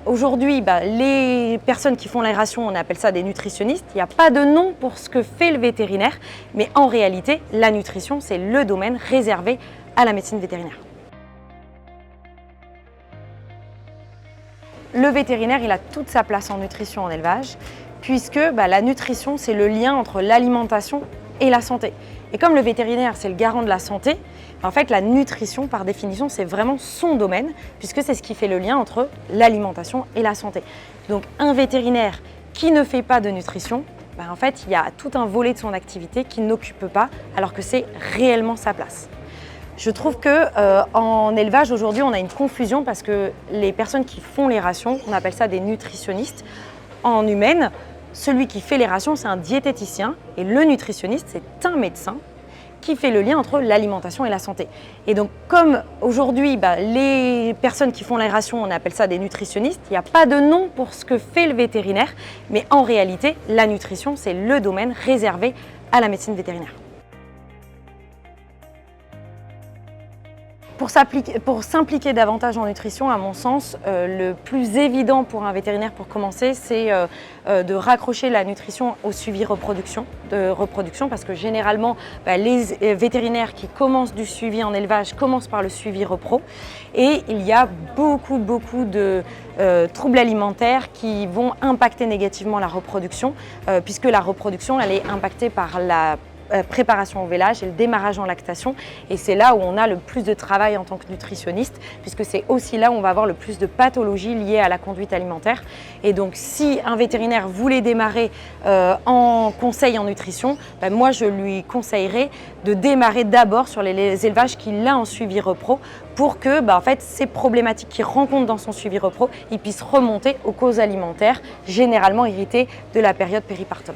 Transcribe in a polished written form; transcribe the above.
aujourd'hui, les personnes qui font l'aération, on appelle ça des nutritionnistes. Il n'y a pas de nom pour ce que fait le vétérinaire, mais en réalité, la nutrition, c'est le domaine réservé à la médecine vétérinaire. Le vétérinaire, il a toute sa place en nutrition en élevage, puisque la nutrition, c'est le lien entre l'alimentation et la santé. Et comme le vétérinaire, c'est le garant de la santé, en fait, la nutrition, par définition, c'est vraiment son domaine, puisque c'est ce qui fait le lien entre l'alimentation et la santé. Donc, un vétérinaire qui ne fait pas de nutrition, en fait, il y a tout un volet de son activité qu'il n'occupe pas, alors que c'est réellement sa place. Je trouve qu'en élevage, aujourd'hui, on a une confusion parce que les personnes qui font les rations, on appelle ça des nutritionnistes. En humaine, celui qui fait les rations, c'est un diététicien et le nutritionniste, c'est un médecin qui fait le lien entre l'alimentation et la santé. Et donc, comme aujourd'hui, les personnes qui font les rations, on appelle ça des nutritionnistes, il n'y a pas de nom pour ce que fait le vétérinaire, mais en réalité, la nutrition, c'est le domaine réservé à la médecine vétérinaire. Pour s'impliquer davantage en nutrition, à mon sens, le plus évident pour un vétérinaire pour commencer, c'est de raccrocher la nutrition au suivi de reproduction parce que généralement, les vétérinaires qui commencent du suivi en élevage commencent par le suivi repro et il y a beaucoup de troubles alimentaires qui vont impacter négativement la reproduction puisque la reproduction, elle est impactée par la préparation au vélage et le démarrage en lactation et c'est là où on a le plus de travail en tant que nutritionniste puisque c'est aussi là où on va avoir le plus de pathologies liées à la conduite alimentaire et donc si un vétérinaire voulait démarrer en conseil en nutrition, moi je lui conseillerais de démarrer d'abord sur les élevages qu'il a en suivi repro pour que en fait, ces problématiques qu'il rencontre dans son suivi repro, il puisse remonter aux causes alimentaires généralement héritées de la période péripartum.